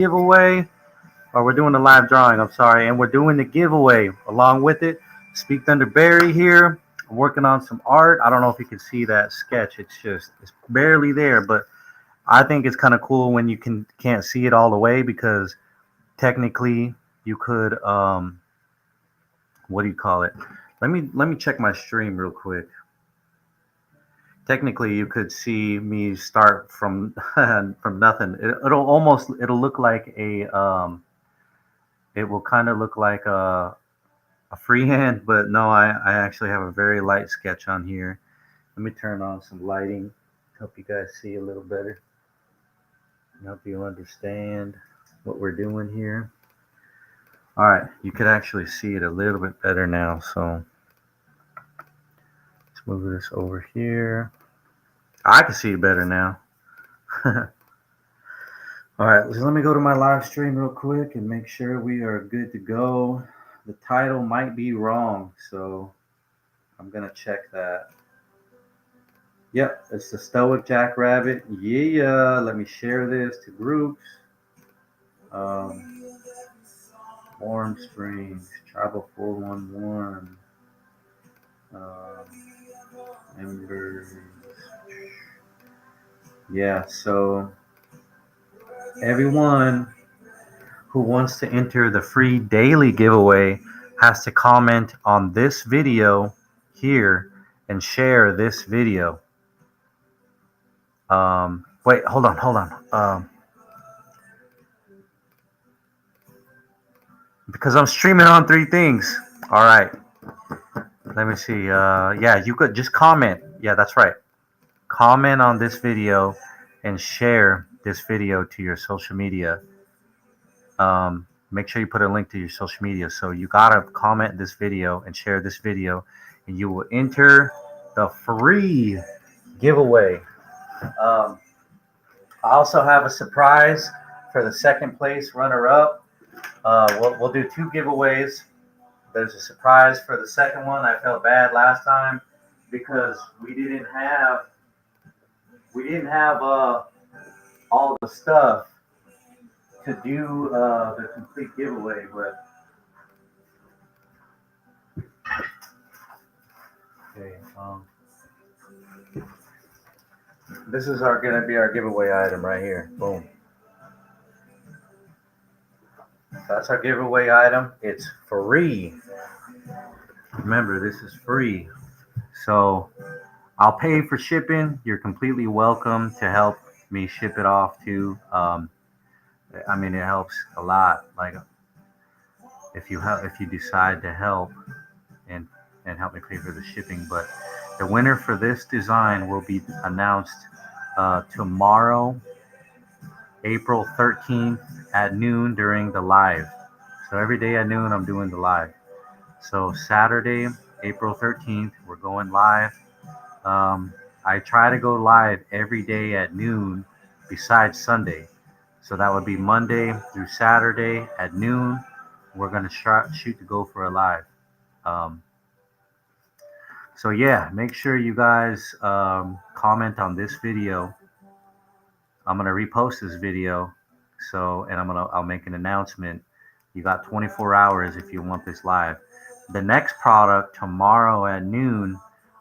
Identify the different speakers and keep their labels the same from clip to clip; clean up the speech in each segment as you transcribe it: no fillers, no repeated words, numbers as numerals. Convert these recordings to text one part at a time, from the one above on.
Speaker 1: giveaway, or we're doing the live drawing, I'm sorry, and we're doing the giveaway along with it. Speak Thunder Barry here. I'm working on some art. I don't know if you can see that sketch. It's barely there, but I think it's kind of cool when you can't see it all the way because technically you could what do you call it? Let me check my stream real quick. Technically you could see me start from from nothing. It'll look like a it will kind of look like a freehand, but no, I actually have a very light sketch on here. Let me turn on some lighting, help you guys see a little better, help you understand what we're doing here. All right, you could actually see it a little bit better now, so let's move this over here. I can see it better now. All right, so let me go to my live stream real quick and make sure we are good to go. The title might be wrong, so I'm gonna check that. Yep, it's the Stoic Jackrabbit. Yeah, let me share this to groups. Um, Warm Springs, Tribal 411, members. Yeah, so everyone who wants to enter the free daily giveaway has to comment on this video here and share this video. Wait, hold on. Because I'm streaming on three things. All right, let me see. Yeah, you could just comment. Yeah, that's right. Comment on this video and share this video to your social media. Make sure you put a link to your social media. So you gotta comment this video and share this video, and you will enter the free giveaway. Um, I also have a surprise for the second place runner-up. We'll do two giveaways. There's a surprise for the second one. I felt bad last time because we didn't have all the stuff to do the complete giveaway, but okay. This is gonna be our giveaway item right here. Boom. That's our giveaway item. It's free. Remember, this is free. So I'll pay for shipping. You're completely welcome to help me ship it off too. I mean, it helps a lot. Like if you decide to help and help me pay for the shipping. But the winner for this design will be announced tomorrow, April 13th at noon during the live. So every day at noon, I'm doing the live. So Saturday, April 13th, we're going live. I try to go live every day at noon besides Sunday. So that would be Monday through Saturday at noon. We're going to shoot to go for a live. Um, so yeah, make sure you guys comment on this video. I'm going to repost this video. So, and I'll make an announcement. You got 24 hours if you want this live. The next product tomorrow at noon,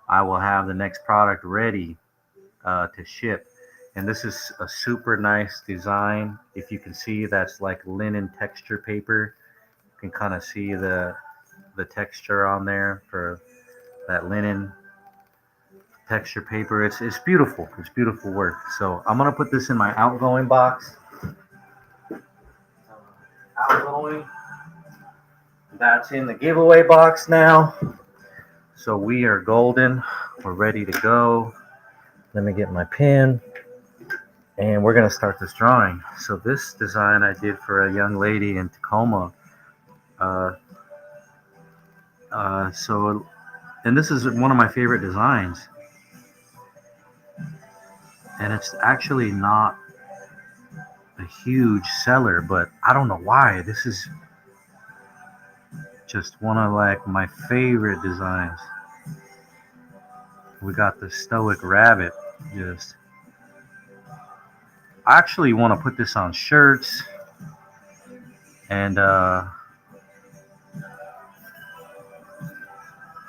Speaker 1: I will have the next product ready to ship. And this is a super nice design. If you can see, that's like linen texture paper. You can kind of see the texture on there for that linen texture paper. It's beautiful. It's beautiful work. So I'm gonna put this in my outgoing box. Outgoing. That's in the giveaway box now. So we are golden. We're ready to go. Let me get my pen. And we're gonna start this drawing. So this design I did for a young lady in Tacoma. And this is one of my favorite designs. And it's actually not a huge seller, but I don't know why. This is just one of like my favorite designs. We got the Stoic Rabbit. I actually want to put this on shirts. And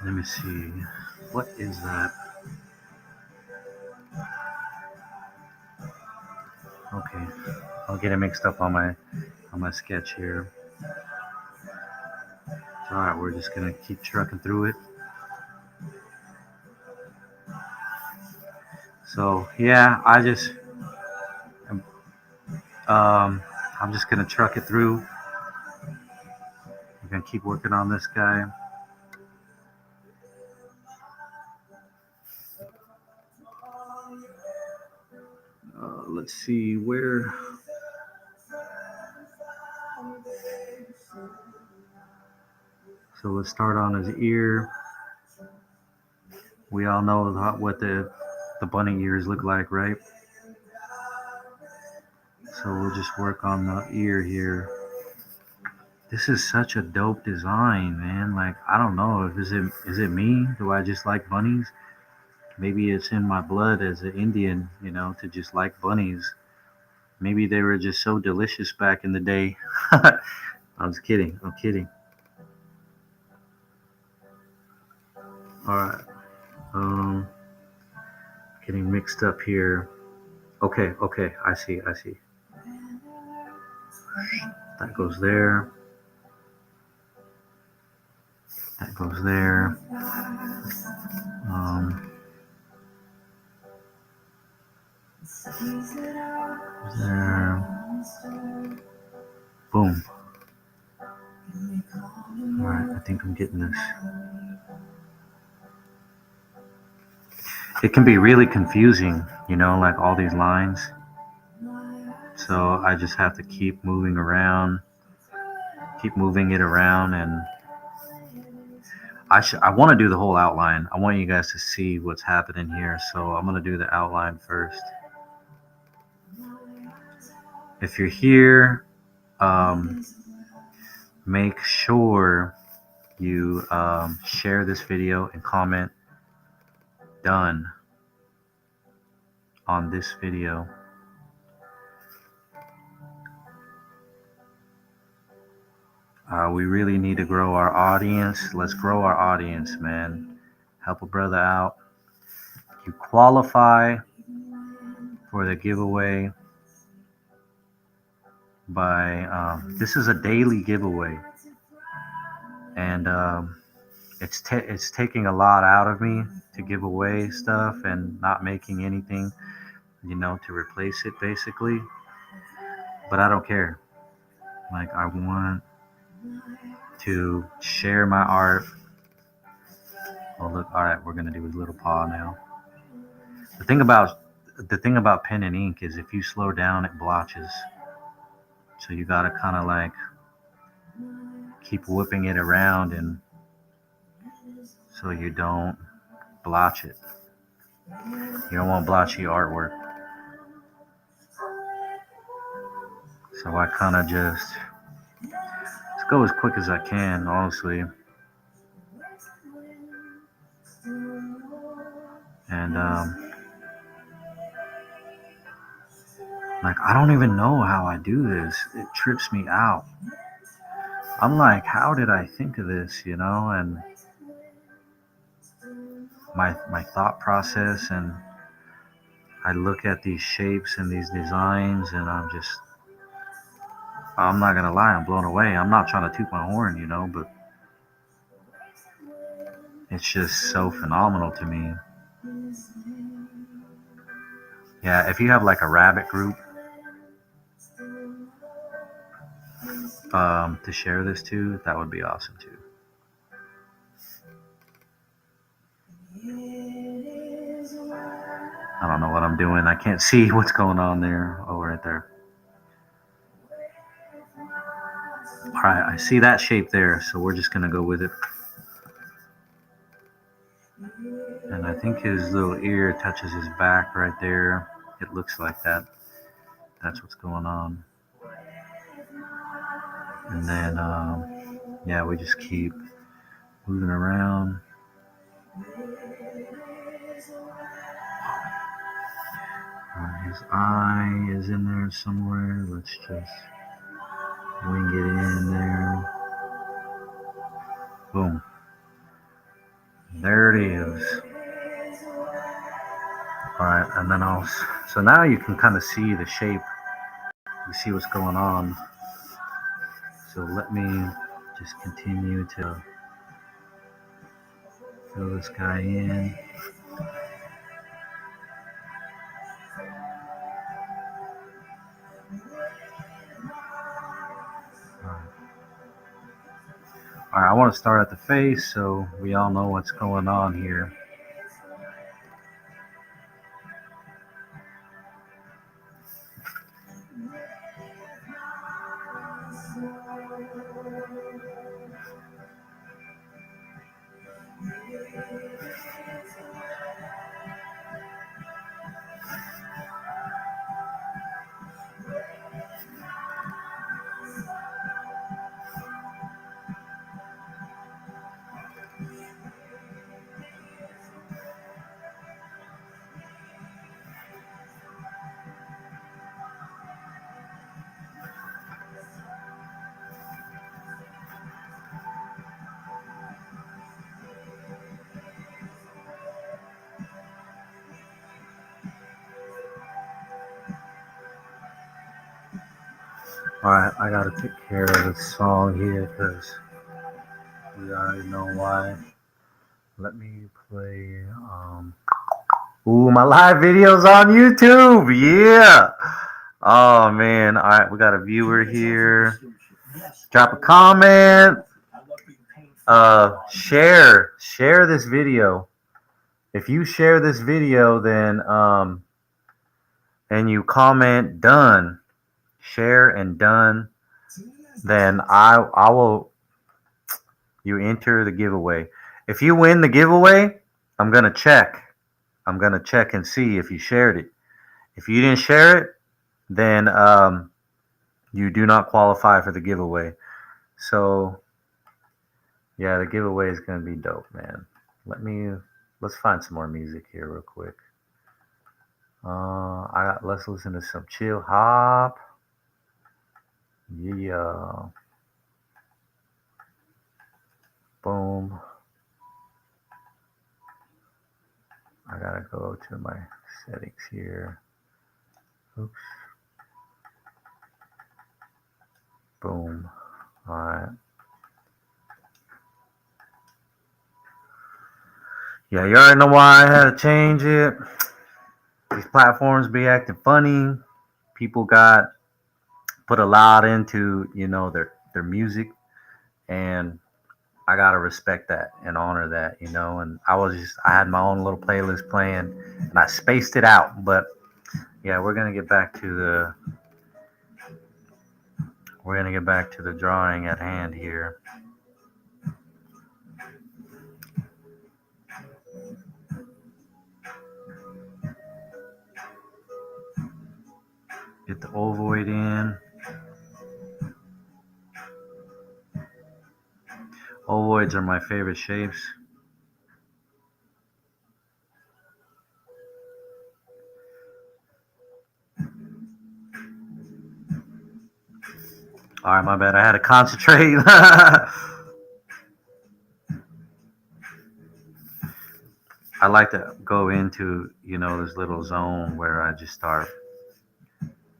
Speaker 1: let me see. What is that? Okay, I'll get it mixed up on my sketch here. All right, we're just gonna keep trucking through it. So yeah, um, I'm just gonna truck it through. We're gonna keep working on this guy. Let's see where. So let's start on his ear. We all know what the bunny ears look like, right? So we'll just work on the ear here. This is such a dope design, man. Like, I don't know if is it me? Do I just like bunnies? Maybe it's in my blood as an Indian, to just like bunnies. Maybe they were just so delicious back in the day. I was kidding. I'm kidding. All right. Um, Getting mixed up here. Okay. Okay. I see. I see. That goes there. That goes there. Um, there. Boom. All right. I think I'm getting this. It can be really confusing, like all these lines. So I just have to keep moving around, keep moving it around, and I want to do the whole outline. I want you guys to see what's happening here, so I'm gonna do the outline first. If you're here, make sure you share this video and comment done on this video. We really need to grow our audience. Let's grow our audience, man. Help a brother out. You qualify for the giveaway by this is a daily giveaway, and it's taking a lot out of me to give away stuff and not making anything, to replace it basically. But I don't care. Like, I want to share my art. Oh look, all right, we're gonna do his little paw now. The thing about pen and ink is if you slow down, it blotches. So you gotta kind of like keep whipping it around, and so you don't blotch it. You don't want blotchy artwork. So I kind of just go as quick as I can, honestly. And like, I don't even know how I do this. It trips me out. I'm like, how did I think of this, and my thought process, and I look at these shapes and these designs, and I'm not gonna lie, I'm blown away. I'm not trying to toot my horn, but it's just so phenomenal to me. Yeah, if you have like a rabbit group to share this to, that would be awesome too. I don't know what I'm doing. I can't see what's going on there. Oh, right there. All right, I see that shape there, so we're just gonna go with it. And I think his little ear touches his back right there. It looks like that. That's what's going on. And then, yeah, we just keep moving around. His eye is in there somewhere. Let's just Wing it in there. Boom. There it is. All right, and then so now you can kind of see the shape. You see what's going on. So let me just continue to fill this guy in. All right, I want to start at the face so we all know what's going on here. All right, I gotta take care of this song here because we already know why. Let me play. Ooh, my live videos on YouTube. Yeah. Oh man. All right, we got a viewer here. Drop a comment. Share this video. If you share this video, then and you comment done, share and done, then I will, you enter the giveaway. If you win the giveaway, I'm gonna check. I'm gonna check and see if you shared it. If you didn't share it, then you do not qualify for the giveaway. So yeah, the giveaway is gonna be dope, man. Let's find some more music here real quick. Let's listen to some chill hop. Yeah. Boom. I gotta go to my settings here. Oops. Boom. All right. Yeah, you already know why I had to change it. These platforms be acting funny. People got put a lot into, their music, and I gotta respect that and honor that, and I had my own little playlist playing and I spaced it out. But yeah, we're gonna get back to the drawing at hand here. Get the ovoid in. Ovoids are my favorite shapes. All right, my bad. I had to concentrate. I like to go into, this little zone where I just start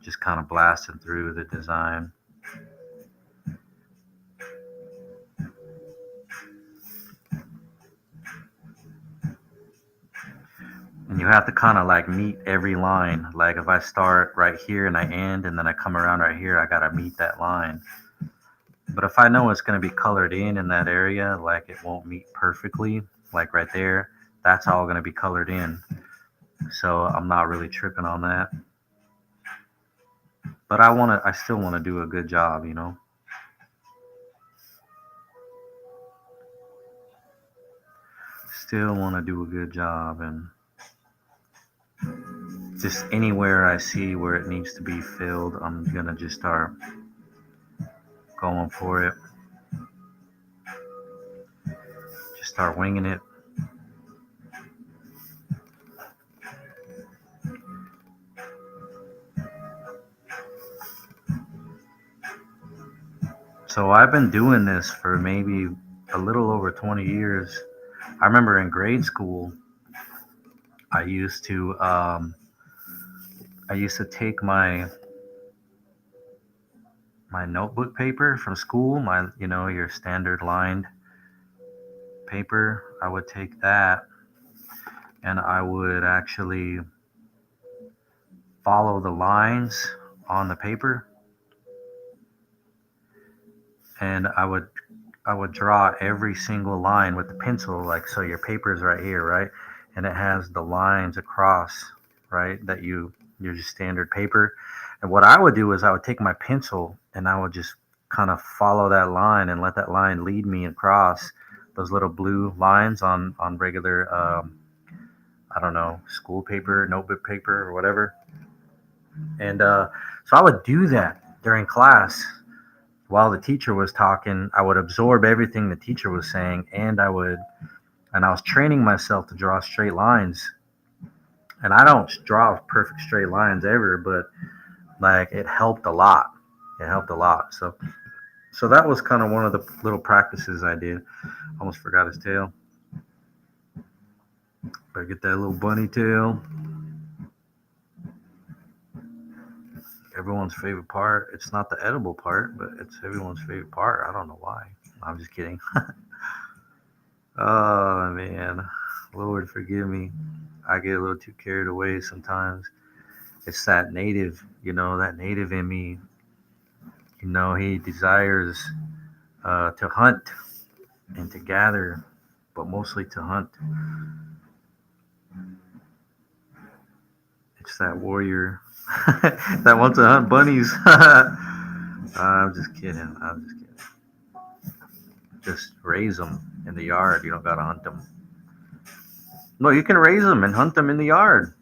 Speaker 1: just kind of blasting through the design. And you have to kind of like meet every line. Like if I start right here and I end and then I come around right here, I got to meet that line. But if I know it's going to be colored in that area, like it won't meet perfectly, like right there, that's all going to be colored in. So I'm not really tripping on that. But I still want to do a good job, Still want to do a good job, and just anywhere I see where it needs to be filled, I'm gonna just start going for it. Just start winging it. So I've been doing this for maybe a little over 20 years. I remember in grade school, I used to um, I used to take my notebook paper from school, my your standard lined paper. I would take that and I would actually follow the lines on the paper, and I would draw every single line with the pencil, like so your paper's right here, right? And it has the lines across, right? That your just standard paper. And what I would do is I would take my pencil and I would just kind of follow that line and let that line lead me across those little blue lines on regular I don't know, school paper, notebook paper, or whatever. And so I would do that during class while the teacher was talking. I would absorb everything the teacher was saying, and I was training myself to draw straight lines. And I don't draw perfect straight lines ever, but like it helped a lot. It helped a lot. So that was kind of one of the little practices I did. Almost forgot his tail. Better get that little bunny tail. Everyone's favorite part. It's not the edible part, but it's everyone's favorite part. I don't know why. I'm just kidding. Oh man, Lord forgive me. I get a little too carried away sometimes. It's that native, that native in me. He desires to hunt and to gather, but mostly to hunt. It's that warrior that wants to hunt bunnies. I'm just kidding. I'm just kidding. Just raise them in the yard. You don't gotta hunt them. No, you can raise them and hunt them in the yard.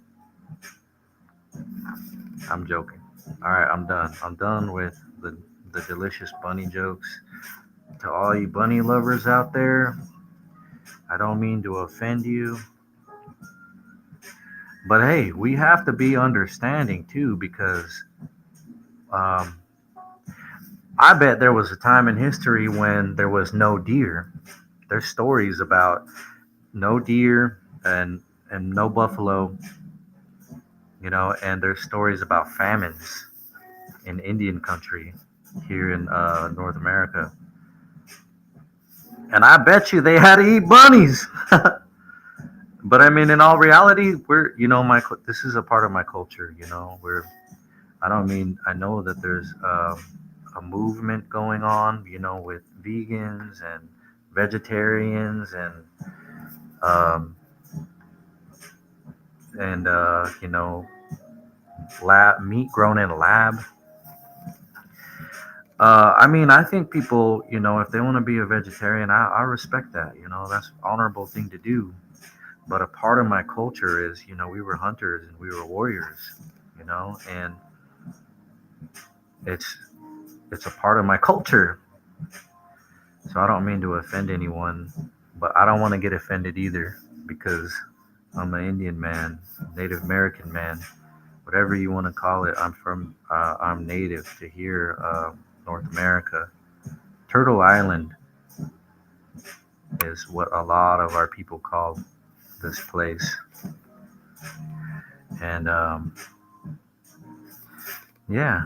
Speaker 1: I'm joking. All right, I'm done. I'm done with the delicious bunny jokes. To all you bunny lovers out there, I don't mean to offend you, but hey, we have to be understanding too because um, I bet there was a time in history when there was no deer. There's stories about no deer and no buffalo, and there's stories about famines in Indian country here in North America. And I bet you they had to eat bunnies. But I mean, in all reality, we're my this is a part of my culture. We're I don't mean I know that there's a movement going on, with vegans and vegetarians um, and lab meat grown in a lab. I mean, I think people, if they want to be a vegetarian, I respect that. That's an honorable thing to do. But a part of my culture is, we were hunters and we were warriors, and it's it's a part of my culture. So I don't mean to offend anyone, but I don't want to get offended either because I'm an Indian man, Native American man, whatever you want to call it. I'm native to here, North America. Turtle Island is what a lot of our people call this place, and yeah,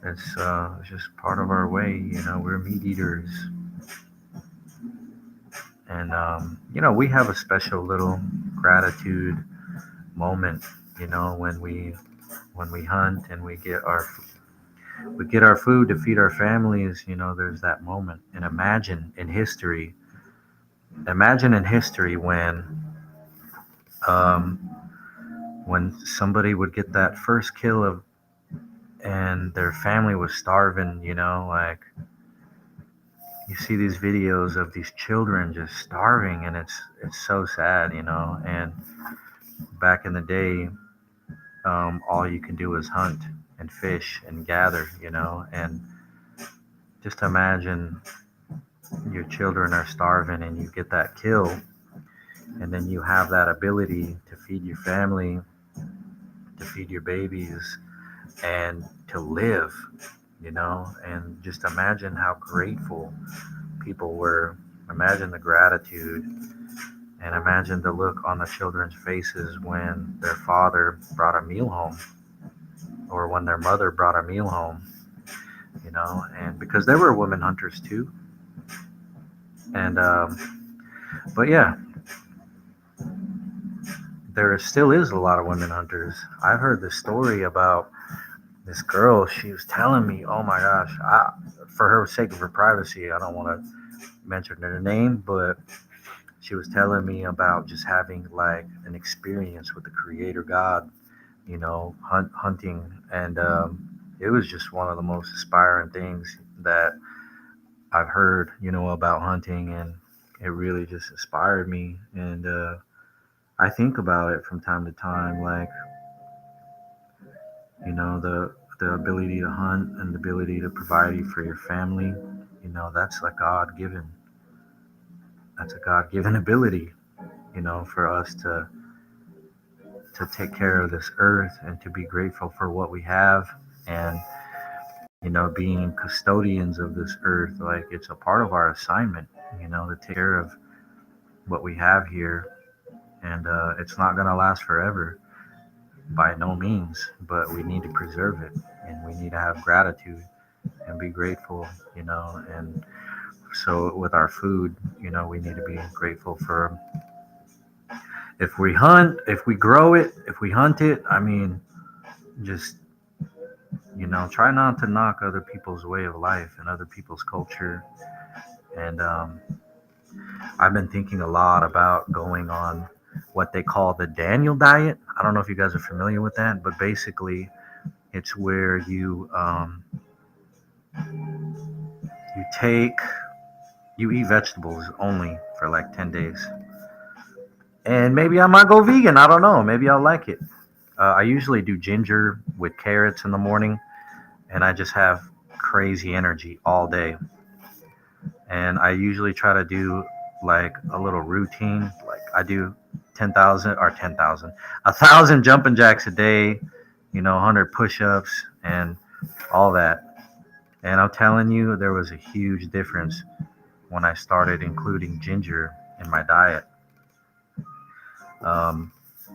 Speaker 1: it's just part of our way. We're meat eaters, and we have a special little gratitude moment. When we hunt and we get our food to feed our families. There's that moment. And imagine in history um, when somebody would get that first kill of and their family was starving. Like you see these videos of these children just starving, and it's so sad. And back in the day, all you can do is hunt and fish and gather. And just imagine your children are starving and you get that kill, and then you have that ability to feed your family, to feed your babies, and to live. and just imagine how grateful people were. Imagine the gratitude, and imagine the look on the children's faces when their father brought a meal home, or when their mother brought a meal home, and because there were women hunters too. And but yeah, there still is a lot of women hunters. I've heard this story about this girl. She was telling me, oh my gosh, for her sake of her privacy, I don't want to mention her name, but she was telling me about just having like an experience with the Creator God, hunting, and it was just one of the most inspiring things that I've heard, about hunting, and it really just inspired me. And I think about it from time to time, like, the ability to hunt and the ability to provide for your family. That's a God given ability, for us to take care of this earth and to be grateful for what we have, and being custodians of this earth. Like, it's a part of our assignment, to take care of what we have here. And it's not going to last forever, by no means, but we need to preserve it, and we need to have gratitude and be grateful. And so with our food, we need to be grateful for, if we grow it, if we hunt it. I mean, just, try not to knock other people's way of life and other people's culture. And I've been thinking a lot about going on what they call the Daniel diet. I don't know if you guys are familiar with that, but basically it's where you take you eat vegetables only for like 10 days. And maybe I might go vegan. I don't know. Maybe I'll like it. I usually do ginger with carrots in the morning, and I just have crazy energy all day. And I usually try to do like a little routine. Like, I do 10,000 or 10,000, 1,000 jumping jacks a day, 100 push ups, and all that. And I'm telling you, there was a huge difference when I started including ginger in my diet. Um,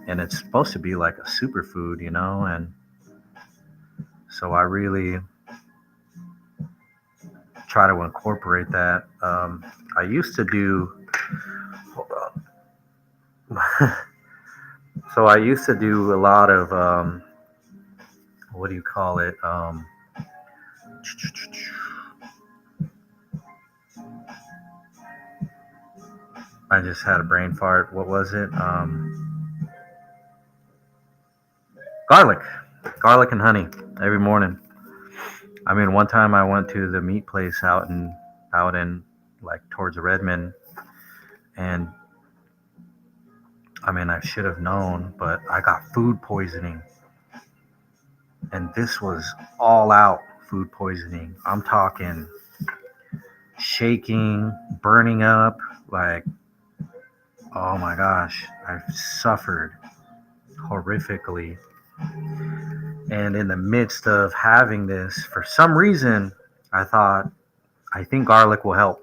Speaker 1: and it's supposed to be like a superfood, and so I really try to incorporate that. I used to do, hold on. So I used to do a lot of, what do you call it? I just had a brain fart. What was it? Garlic, garlic and honey every morning. I mean, one time I went to the meat place out in like towards Redmond, and I mean, I should have known, but I got food poisoning, and this was all out food poisoning. I'm talking shaking, burning up, like, oh my gosh, I suffered horrifically. And in the midst of having this, for some reason, I thought, I think garlic will help.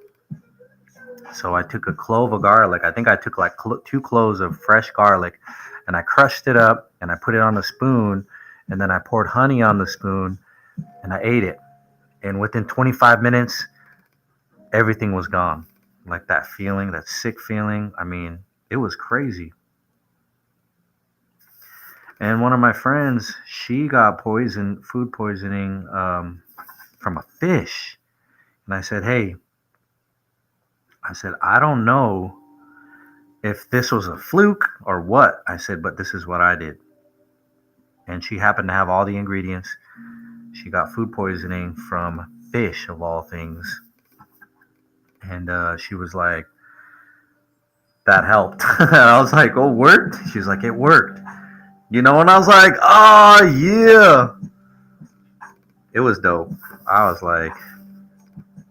Speaker 1: So I took a clove of garlic. I think I took like two cloves of fresh garlic, and I crushed it up and I put it on a spoon, and then I poured honey on the spoon and I ate it. And within 25 minutes, everything was gone. Like, that feeling, that sick feeling. I mean, it was crazy. And one of my friends, she got food poisoning, from a fish. And I said, I don't know if this was a fluke or what. I said, but this is what I did. And she happened to have all the ingredients. She got food poisoning from fish, of all things. And she was like, that helped. And I was like, oh, worked? She was like, it worked. And I was like, oh, yeah. It was dope. I was like,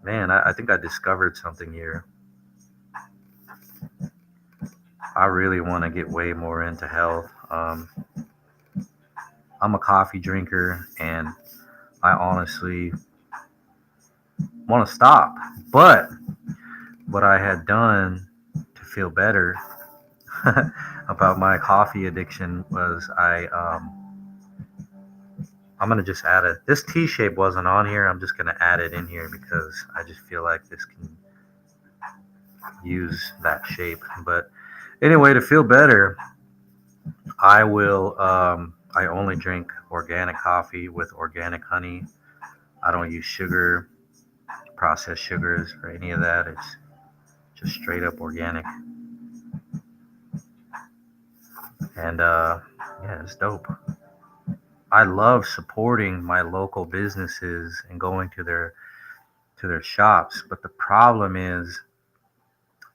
Speaker 1: man, I think I discovered something here. I really want to get way more into health. I'm a coffee drinker, and I honestly want to stop. But what I had done to feel better about my coffee addiction was I'm gonna just add it. This T shape wasn't on here. I'm just gonna add it in here because I just feel like this can use that shape. But anyway, to feel better, I will. I only drink organic coffee with organic honey. I don't use sugar, processed sugars, or any of that. It's just straight up organic. And yeah, it's dope. I love supporting my local businesses and going to their shops, but the problem is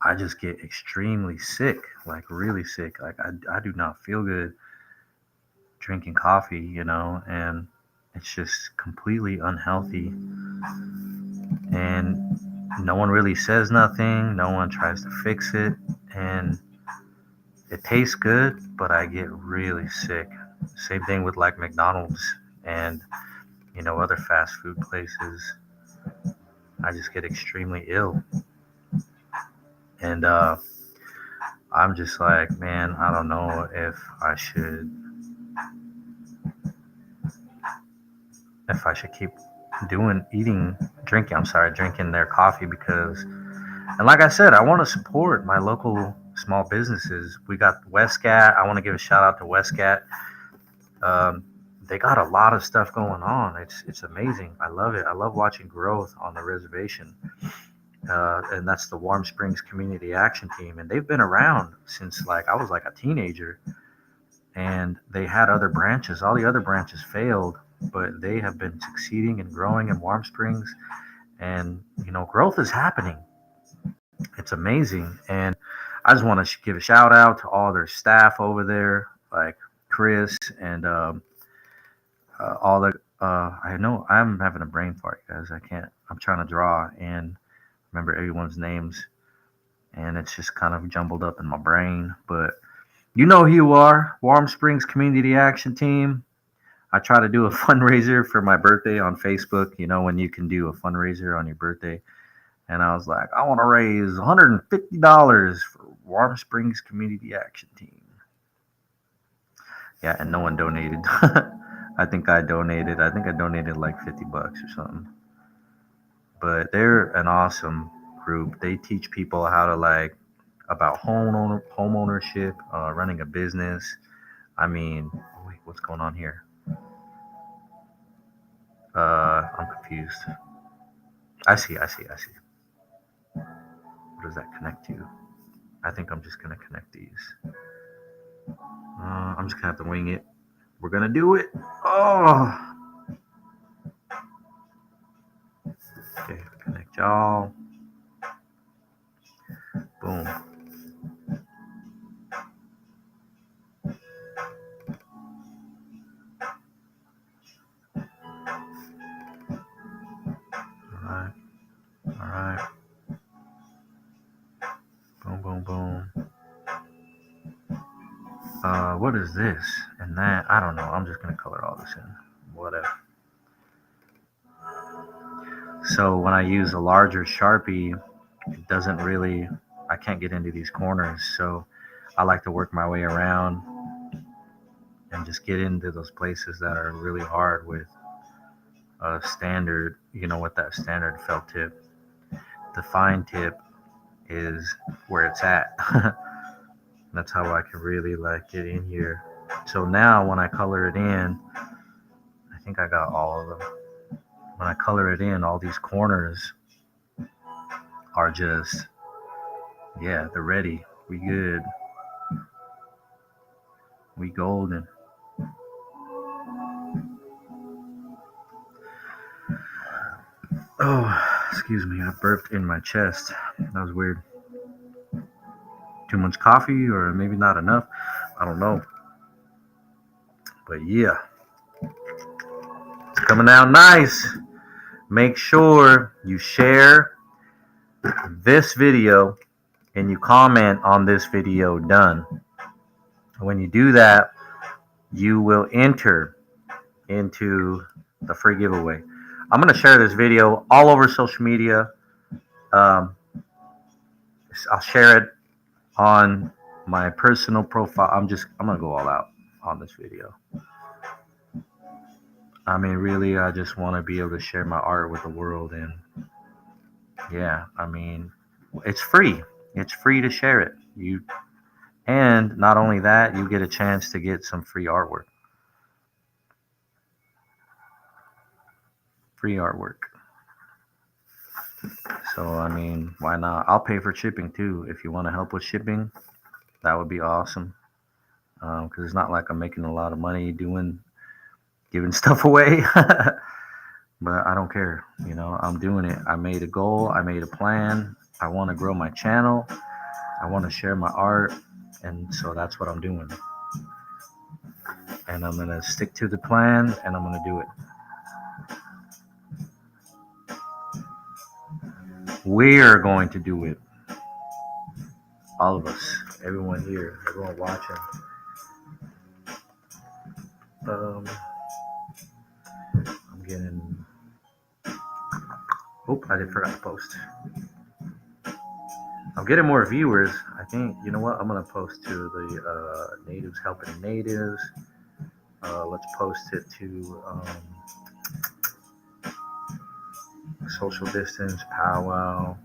Speaker 1: I just get extremely sick, like really sick. Like I do not feel good drinking coffee, and it's just completely unhealthy. And no one really says nothing, no one tries to fix it, and it tastes good, but I get really sick. Same thing with like McDonald's and other fast food places. I just get extremely ill, and I'm just like, man, I don't know if I should keep drinking their coffee because, and like I said, I want to support my local small businesses. We got Westcat. I want to give a shout out to Westcat. Um, they got a lot of stuff going on. It's amazing. I love it. I love watching growth on the reservation. And that's the Warm Springs Community Action Team, and they've been around since like I was like a teenager. And they had other branches. All the other branches failed, but they have been succeeding and growing in Warm Springs. And growth is happening. It's amazing, and I just want to give a shout out to all their staff over there, like Chris and all the. I know I'm having a brain fart, guys. I can't. I'm trying to draw and remember everyone's names, and it's just kind of jumbled up in my brain. But you know who you are, Warm Springs Community Action Team. I try to do a fundraiser for my birthday on Facebook. You know when you can do a fundraiser on your birthday. And I was like, I want to raise $150 for Warm Springs Community Action Team. Yeah, and no one donated. I think I donated. I think I donated like $50 or something. But they're an awesome group. They teach people how to about home ownership, running a business. I mean, wait, what's going on here? I'm confused. I see. What does that connect to? I think I'm just gonna connect these. I'm just gonna have to wing it. We're gonna do it. Oh. Okay, connect y'all. Boom. All right. Boom, boom, boom. What is this and that? I don't know. I'm just gonna color all this in. Whatever. So when I use a larger Sharpie, it doesn't really. I can't get into these corners. So I like to work my way around and just get into those places that are really hard with a standard. With that standard felt tip. The fine tip is where it's at. That's how I can really get in here. So now when I color it in, I think I got all of them. When I color it in, all these corners are just, yeah, they're ready. We good. We golden. Oh, excuse me. I burped in my chest. That was weird. Too much coffee or maybe not enough. I don't know. But yeah. It's coming out nice. Make sure you share this video and you comment on this video done. When you do that, you will enter into the free giveaway. I'm gonna share this video all over social media. Um, I'll share it on my personal profile. I'm gonna go all out on this video. I mean, really, I just want to be able to share my art with the world, and yeah, I mean, it's free. It's free to share it. And not only that, you get a chance to get some free artwork. Free artwork. So I mean, why not? I'll pay for shipping too. If you want to help with shipping, that would be awesome. Because it's not like I'm making a lot of money giving stuff away. But I don't care. I'm doing it. I made a goal. I made a plan. I want to grow my channel. I want to share my art. And so that's what I'm doing. And I'm going to stick to the plan and I'm going to do it. We're going to do it. All of us. Everyone here. Everyone watching. I'm getting... Oh, I did forgot to post. I'm getting more viewers. I think, you know what? I'm going to post to the natives helping natives. Let's post it to social distance, powwow.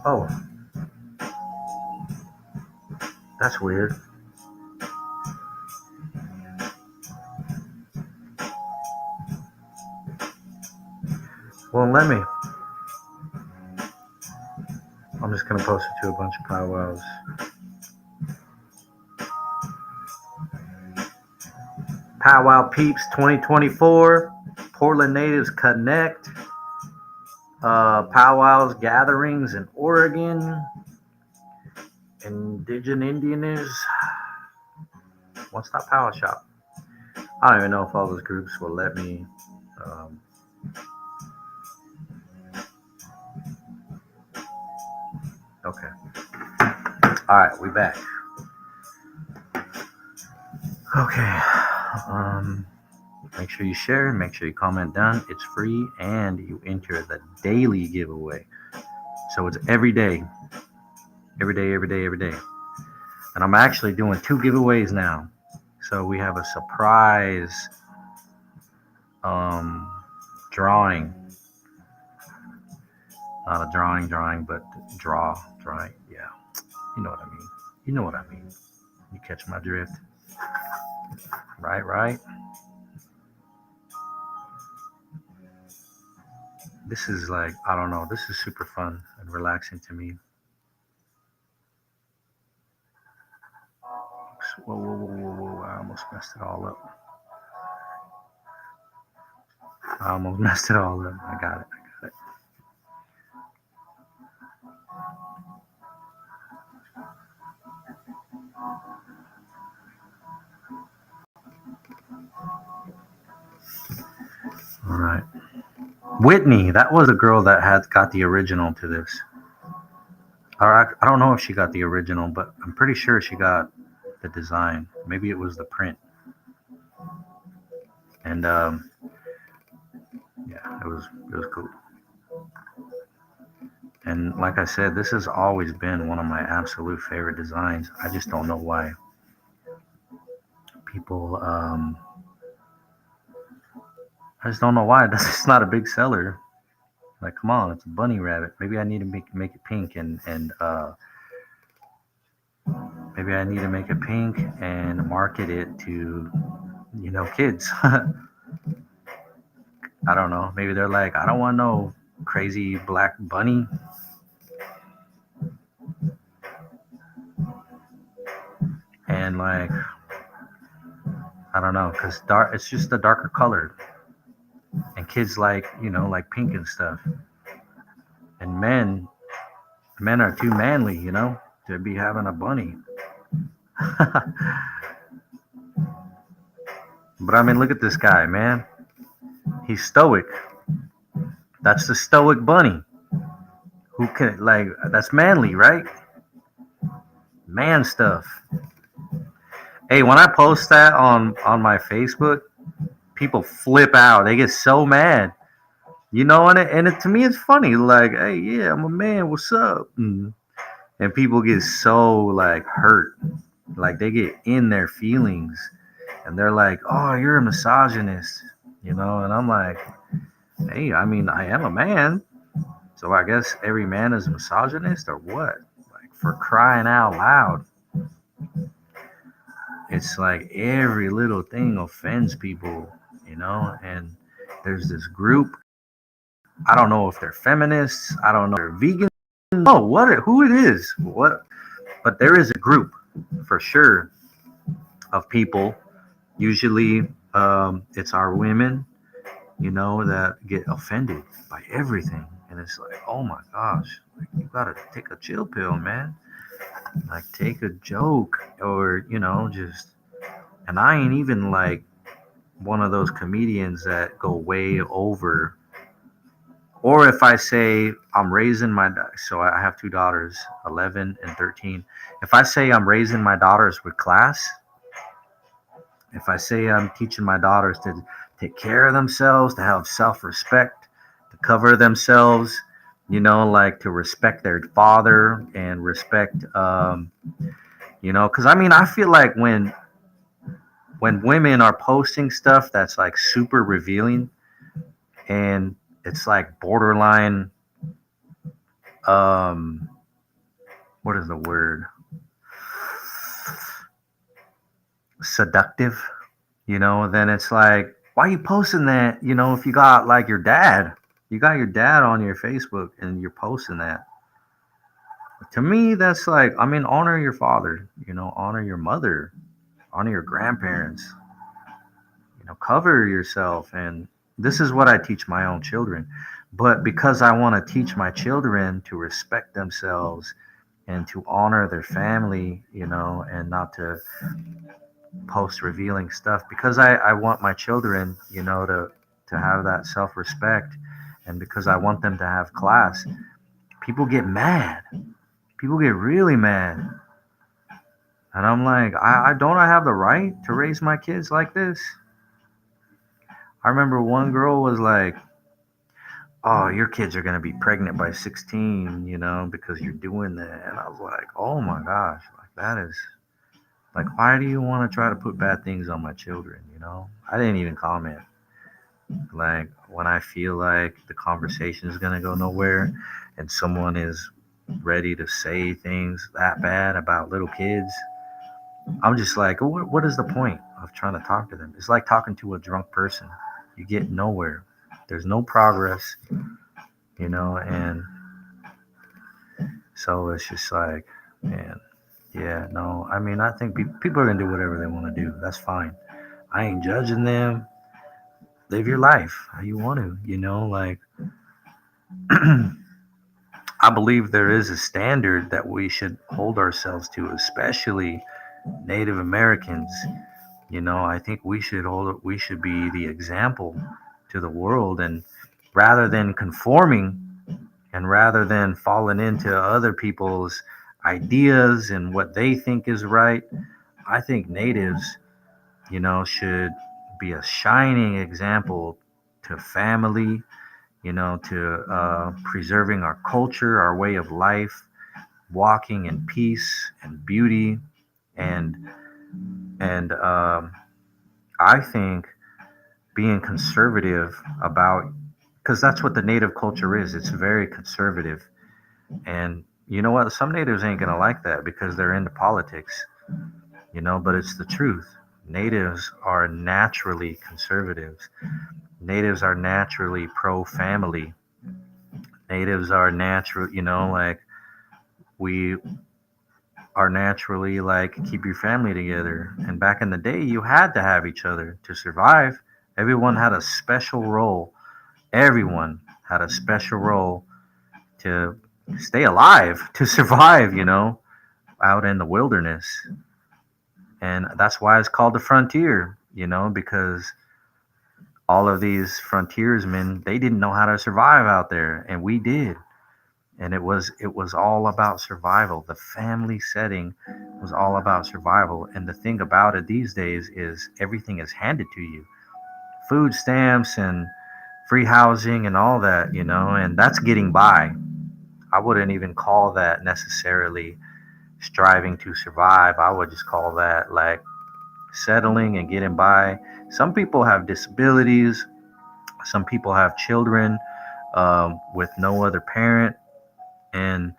Speaker 1: Oh, that's weird. Well, let me. I'm just going to post it to a bunch of powwows. Powwow Peeps 2024. Portland Natives Connect. Powwows gatherings in Oregon. Indigenous Indianers. One Stop Powwow Shop. I don't even know if all those groups will let me. Okay. All right, we back. Okay. Make sure you share. Make sure you comment down. It's free, and you enter the daily giveaway. So it's every day. Every day, every day, every day. And I'm actually doing 2 giveaways now. So we have a surprise drawing. Not a drawing, but drawing. Yeah. You know what I mean. You know what I mean. You catch my drift. Right. This is like, I don't know. This is super fun and relaxing to me. Whoa. I almost messed it all up. I got it. All right. Whitney, that was a girl that had got the original to this. I don't know if she got the original, but I'm pretty sure she got the design. Maybe it was the print. And yeah, it was cool. And like I said, this has always been one of my absolute favorite designs. I just don't know why people. I just don't know why. It's not a big seller. Like, come on, it's a bunny rabbit. Maybe I need to make it pink and maybe I need to make it pink and market it to, kids. I don't know. Maybe they're like, I don't want no crazy black bunny. And like, I don't know, because it's just a darker color. And kids like pink and stuff. And men are too manly, to be having a bunny. But I mean, look at this guy, man. He's stoic. That's the stoic bunny. Who can, that's manly, right? Man stuff. Hey, when I post that on my Facebook, people flip out. They get so mad. To me it's funny. Like, hey, yeah, I'm a man. What's up? And people get so like hurt, like they get in their feelings, and they're like, "Oh, you're a misogynist," And I'm like, "Hey, I mean, I am a man, so I guess every man is a misogynist or what?" Like, for crying out loud, it's like every little thing offends people. And there's this group. I don't know if they're feminists. I don't know if they're vegan. Oh, who it is? What? But there is a group for sure of people. Usually, it's our women, that get offended by everything, and it's like, oh my gosh, like, you gotta take a chill pill, man. Like, take a joke, or just. And I ain't even like one of those comedians that go way over. Or if I say I'm raising so I have two daughters, 11 and 13. If I say I'm raising my daughters with class, if I say I'm teaching my daughters to take care of themselves, to have self respect, to cover themselves, like to respect their father and respect, because I mean, I feel like when women are posting stuff that's like super revealing and it's like borderline, um, what is the word? Seductive, then it's like, why are you posting that? If you got your dad on your Facebook and you're posting that. To me, that's like, I mean, honor your father, honor your mother, honor your grandparents, cover yourself. And this is what I teach my own children. But because I want to teach my children to respect themselves and to honor their family, and not to post revealing stuff, because I want my children, to have that self respect, and because I want them to have class, people get mad. People get really mad. And I'm like, I have the right to raise my kids like this. I remember one girl was like, "Oh, your kids are gonna be pregnant by 16, because you're doing that." And I was like, "Oh my gosh, like that is like, why do you want to try to put bad things on my children?" I didn't even comment. Like, when I feel like the conversation is gonna go nowhere, and someone is ready to say things that bad about little kids, I'm just like, what is the point of trying to talk to them? It's like talking to a drunk person. You get nowhere. There's no progress, and so it's just like, man, yeah, no. I mean, I think people are gonna do whatever they want to do. That's fine. I ain't judging them. Live your life how you want to, like. I believe there is a standard that we should hold ourselves to, especially Native Americans. I think we should be the example to the world, and rather than conforming and rather than falling into other people's ideas and what they think is right, I think natives, should be a shining example to family, to preserving our culture, our way of life, walking in peace and beauty, and and I think being conservative about, because that's what the native culture is. It's very conservative, and you know what? Some natives ain't gonna like that because they're into politics, But it's the truth. Natives are naturally conservatives. Natives are naturally pro family. Natives are natural, like we are naturally like keep your family together. And back in the day, you had to have each other to survive. Everyone had a special role. Everyone had a special role to stay alive, to survive, out in the wilderness. And that's why it's called the frontier, because all of these frontiersmen, they didn't know how to survive out there, and we did. And it was all about survival. The family setting was all about survival. And the thing about it these days is everything is handed to you. Food stamps and free housing and all that, and that's getting by. I wouldn't even call that necessarily striving to survive. I would just call that like settling and getting by. Some people have disabilities, some people have children with no other parent, and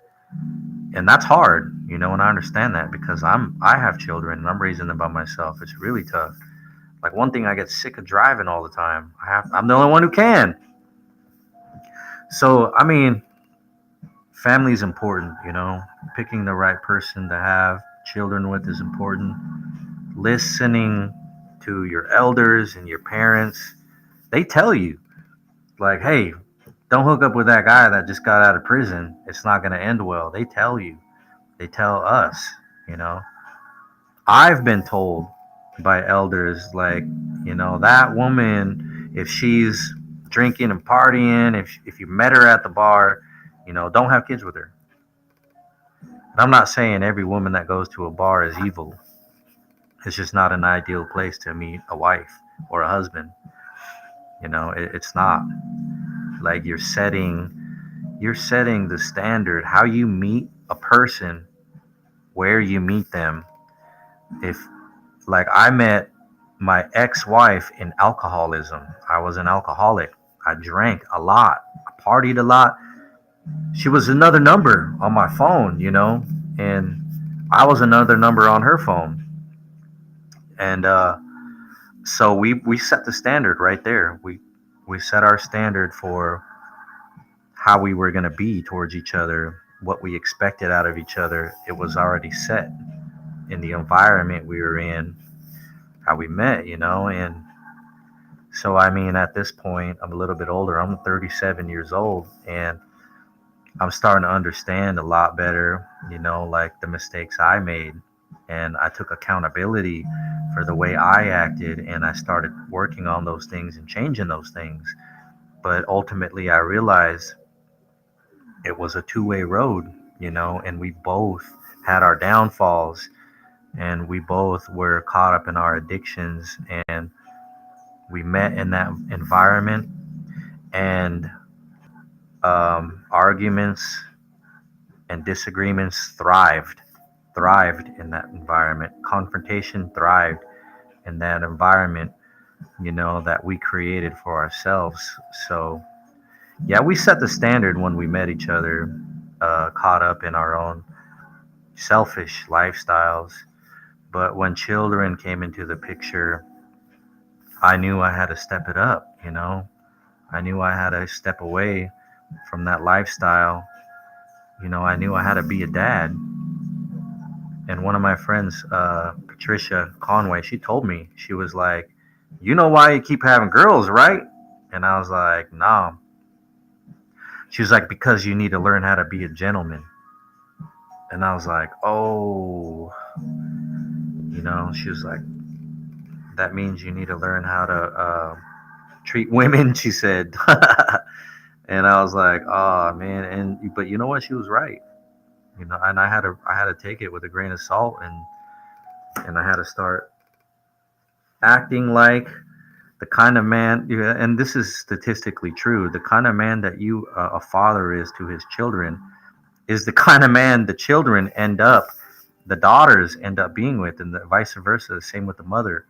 Speaker 1: that's hard, and I understand that because I have children and I'm raising them by myself. It's really tough. Like, one thing, I get sick of driving all the time. I'm the only one who can. So I mean, family is important. Picking the right person to have children with is important. Listening to your elders and your parents, they tell you, like, hey, don't hook up with that guy that just got out of prison. It's not going to end well. They tell you. They tell us, you know. I've been told by elders, like, that woman, if she's drinking and partying, if you met her at the bar, don't have kids with her. And I'm not saying every woman that goes to a bar is evil. It's just not an ideal place to meet a wife or a husband. It's not. Like, you're setting the standard. How you meet a person, where you meet them. If, like, I met my ex-wife in alcoholism. I was an alcoholic. I drank a lot. I partied a lot. She was another number on my phone, and I was another number on her phone. And so we set the standard right there. We set our standard for how we were going to be towards each other, what we expected out of each other. It was already set in the environment we were in, how we met, and so, I mean, at this point, I'm a little bit older. I'm 37 years old, and I'm starting to understand a lot better, like the mistakes I made. And I took accountability for the way I acted, and I started working on those things and changing those things. But ultimately, I realized it was a two-way road, and we both had our downfalls, and we both were caught up in our addictions, and we met in that environment, and arguments and disagreements thrived in that environment. Confrontation thrived in that environment, that we created for ourselves. So yeah, we set the standard when we met each other, caught up in our own selfish lifestyles. But when children came into the picture, I knew I had to step it up. I knew I had to step away from that lifestyle. I knew I had to be a dad. And one of my friends, Patricia Conway, she told me, she was like, "You know why you keep having girls, right?" And I was like, "No." She was like, "Because you need to learn how to be a gentleman." And I was like, "Oh." She was like, "That means you need to learn how to treat women," she said. And I was like, "Oh, man." But you know what? She was right. And I had to take it with a grain of salt, and I had to start acting like the kind of man, yeah, and this is statistically true, the kind of man that a father is to his children is the kind of man the daughters end up being with, and the vice versa. Same with the mother.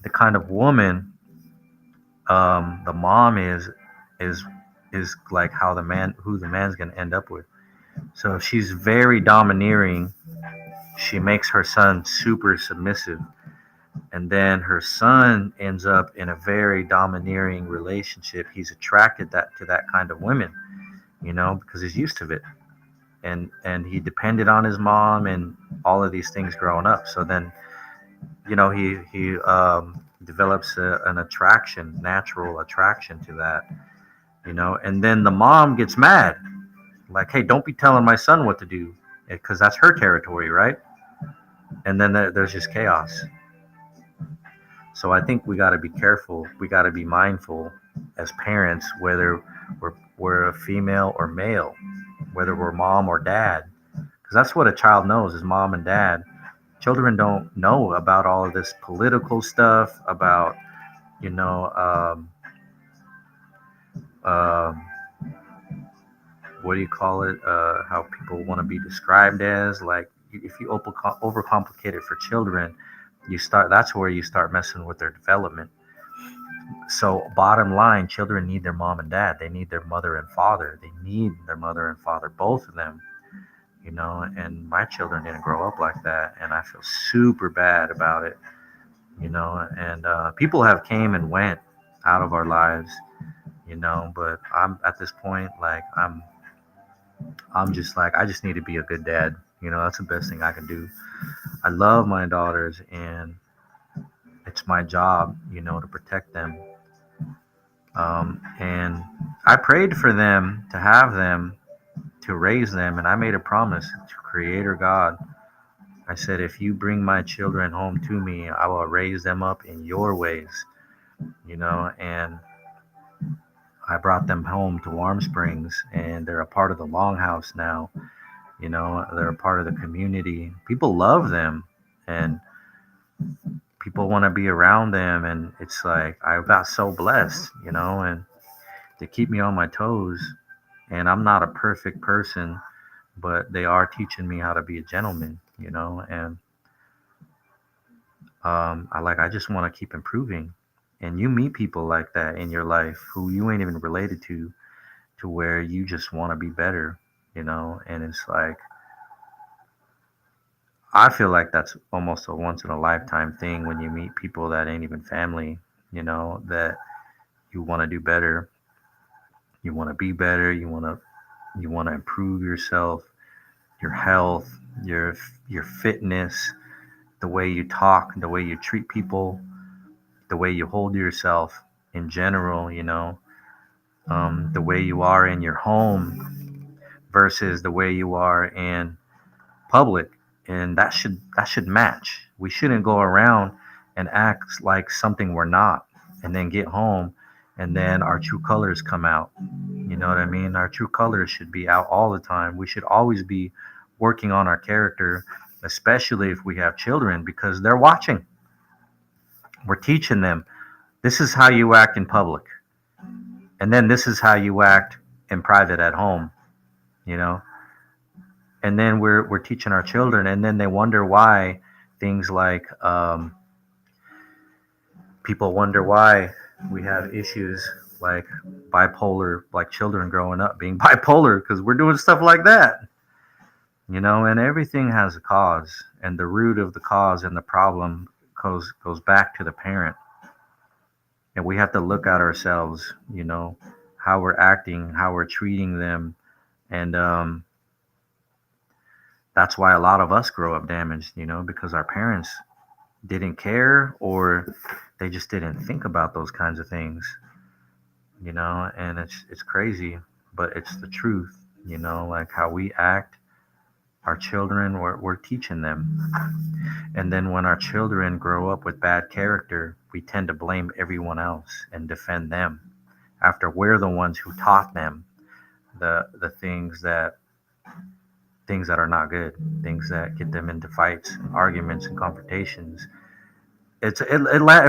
Speaker 1: The kind of woman the mom is is like who the man's going to end up with. So if she's very domineering, she makes her son super submissive, and then her son ends up in a very domineering relationship. He's attracted to that kind of women, because he's used to it, and he depended on his mom and all of these things growing up. So then, he develops an attraction, natural attraction to that, and then the mom gets mad, like, "Hey, don't be telling my son what to do," because that's her territory, right? And then there's just chaos. So I think we got to be careful. We got to be mindful as parents, whether we're a female or male. whether we're mom or dad, because that's what a child knows is mom and dad. Children don't know about all of this political stuff, about, you know, um, what do you call it? How people want to be described as. Like, if you overcomplicate it for children, that's where you start messing with their development. So, bottom line, children need their mom and dad. They need their mother and father. They need their mother and father, both of them, and my children didn't grow up like that. And I feel super bad about it, and people have came and went out of our lives, but I'm at this point, like, I'm just like, I just need to be a good dad. That's the best thing I can do. I love my daughters, and it's my job, to protect them. And I prayed for them, to have them, to raise them, and I made a promise to Creator God. I said, if you bring my children home to me, I will raise them up in your ways, and I brought them home to Warm Springs, and they're a part of the Longhouse now. They're a part of the community. People love them, and people want to be around them. And it's like, I got so blessed, and they keep me on my toes. And I'm not a perfect person, but they are teaching me how to be a gentleman, and I just want to keep improving. And you meet people like that in your life who you ain't even related to where you just want to be better, and it's like, I feel like that's almost a once in a lifetime thing when you meet people that ain't even family, that you want to do better, you want to be better, you want to improve yourself, your health, your fitness, the way you talk, the way you treat people, the way you hold yourself in general, the way you are in your home versus the way you are in public, and that should match. We shouldn't go around and act like something we're not, and then get home, and then our true colors come out. You know what I mean? Our true colors should be out all the time. We should always be working on our character, especially if we have children, because they're watching. We're teaching them, this is how you act in public, and then this is how you act in private at home, you know and then we're teaching our children, and then they wonder why things like, people wonder why we have issues like bipolar, like children growing up being bipolar, because we're doing stuff like that, and everything has a cause, and the root of the cause and the problem goes back to the parent. And we have to look at ourselves, how we're acting, how we're treating them. And that's why a lot of us grow up damaged, because our parents didn't care, or they just didn't think about those kinds of things, and it's crazy, but it's the truth, like how we act. Our children, we're teaching them. And then when our children grow up with bad character, we tend to blame everyone else and defend them after we're the ones who taught them the things that are not good, things that get them into fights and arguments and confrontations. It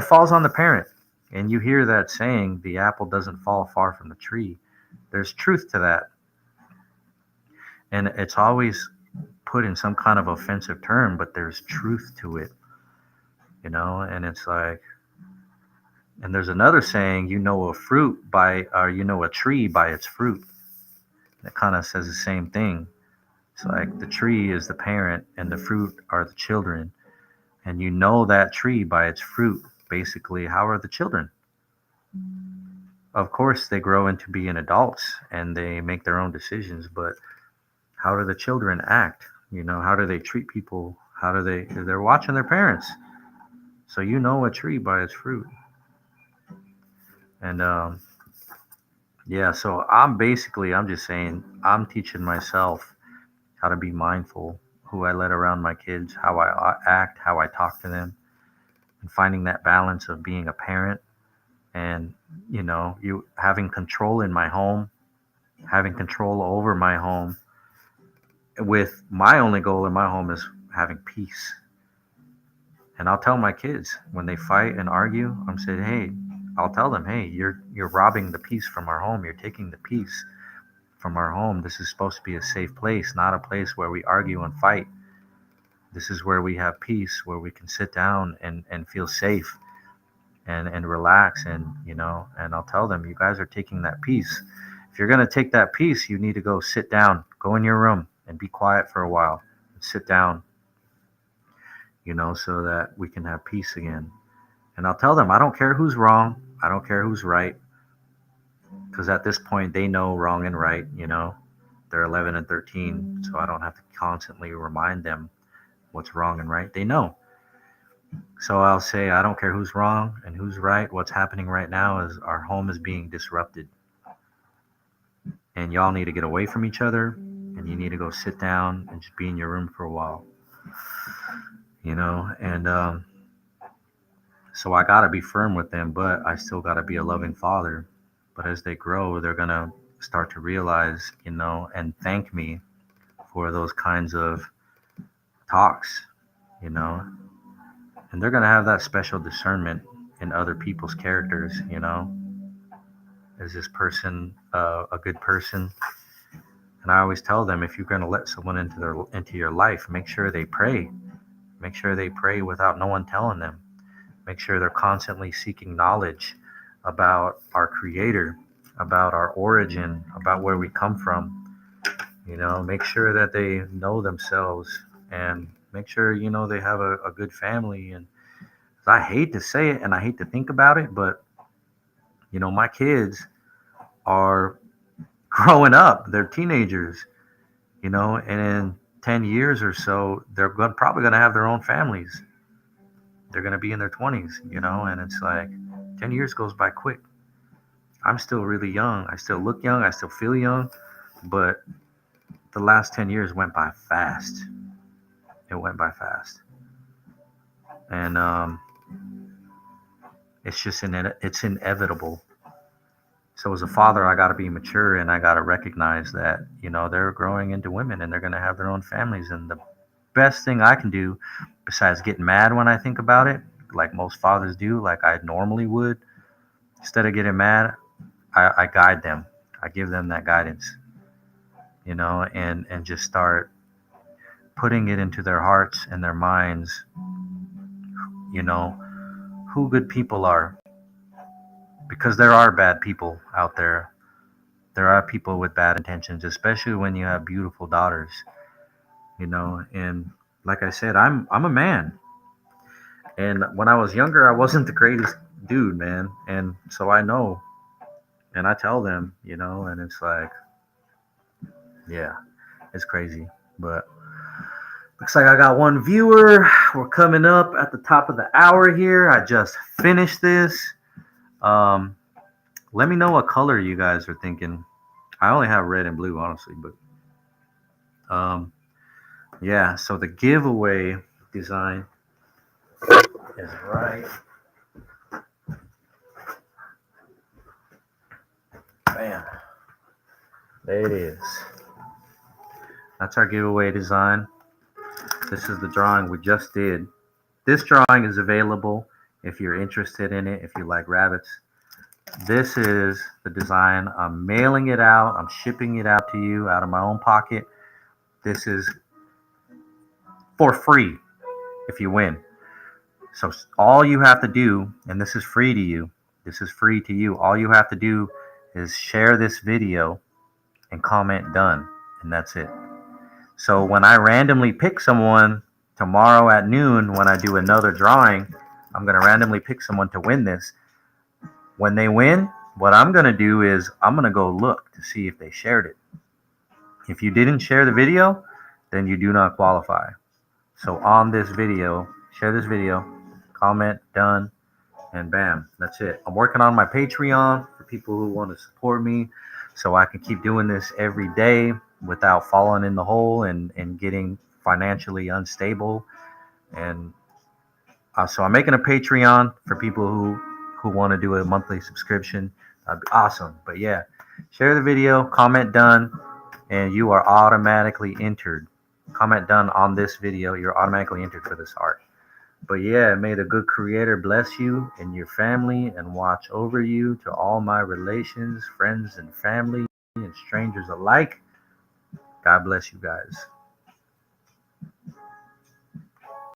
Speaker 1: falls on the parent. And you hear that saying, the apple doesn't fall far from the tree. There's truth to that. And it's always put in some kind of offensive term, but there's truth to it, and it's like, and there's another saying, you know a tree by its fruit. That kind of says the same thing. It's like the tree is the parent and the fruit are the children. And you know that tree by its fruit. Basically, how are the children? Of course, they grow into being adults and they make their own decisions, but how do the children act? How do they treat people? They're watching their parents. So you know a tree by its fruit. And yeah, so I'm just saying, I'm teaching myself how to be mindful, who I let around my kids, how I act, how I talk to them, and finding that balance of being a parent and, you having control in my home, having control over my home, with my only goal in my home is having peace. And I'll tell my kids when they fight and argue, I'm saying, hey, I'll tell them, hey, you're robbing the peace from our home. You're taking the peace from our home. This is supposed to be a safe place, not a place where we argue and fight. This is where we have peace, where we can sit down and feel safe and relax, and and I'll tell them, you guys are taking that peace. If you're gonna take that peace, you need to go sit down, go in your room and be quiet for a while. Sit down, so that we can have peace again. And I'll tell them, I don't care who's wrong, I don't care who's right, because at this point they know wrong and right. They're 11 and 13, so I don't have to constantly remind them what's wrong and right. They know. So I'll say, I don't care who's wrong and who's right. What's happening right now is our home is being disrupted. And y'all need to get away from each other, and you need to go sit down and just be in your room for a while. And so I got to be firm with them, but I still got to be a loving father. But as they grow, they're going to start to realize, and thank me for those kinds of talks, and they're going to have that special discernment in other people's characters. Is this person a good person? And I always tell them, if you're going to let someone into your life, make sure they pray. Make sure they pray without no one telling them. Make sure they're constantly seeking knowledge about our Creator, about our origin, about where we come from. Make sure that they know themselves, and make sure they have a good family. And I hate to say it and I hate to think about it, but my kids are growing up. They're teenagers, and in 10 years or so, they're probably going to have their own families. They're going to be in their 20s, and it's like 10 years goes by quick. I'm still really young. I still look young. I still feel young, but the last 10 years went by fast. It went by fast. And it's inevitable. So as a father, I got to be mature, and I got to recognize that, they're growing into women and they're going to have their own families. And the best thing I can do, besides getting mad when I think about it, like most fathers do, like I normally would, instead of getting mad, I guide them. I give them that guidance, and just start putting it into their hearts and their minds, who good people are. Because there are bad people out there. There are people with bad intentions, especially when you have beautiful daughters, and like I said, I'm a man. And when I was younger, I wasn't the greatest dude, man. And so I know, and I tell them, and it's like, yeah, it's crazy. But looks like I got one viewer. We're coming up at the top of the hour here. I just finished this. Let me know what color you guys are thinking. I only have red and blue, honestly, but yeah. So the giveaway design is right. Bam. There it is. That's our giveaway design. This is the drawing we just did. This drawing is available if you're interested in it, if you like rabbits. This is the design. I'm mailing it out. I'm shipping it out to you out of my own pocket. This is for free if you win. So all you have to do, and this is free to you, all you have to do is share this video and comment done, and that's it. So when I randomly pick someone tomorrow at noon, when I do another drawing, I'm going to randomly pick someone to win this. When they win, what I'm going to do is I'm going to go look to see if they shared it. If you didn't share the video, then you do not qualify. So on this video, share this video, comment, done, and bam, that's it. I'm working on my Patreon for people who want to support me so I can keep doing this every day without falling in the hole and getting financially unstable. And so I'm making a Patreon for people who want to do a monthly subscription. That'd be awesome. But yeah, share the video, comment done, and you are automatically entered. Comment done on this video, you're automatically entered for this art. But yeah, may the good creator bless you and your family and watch over you. To all my relations, friends, and family, and strangers alike, God bless you guys.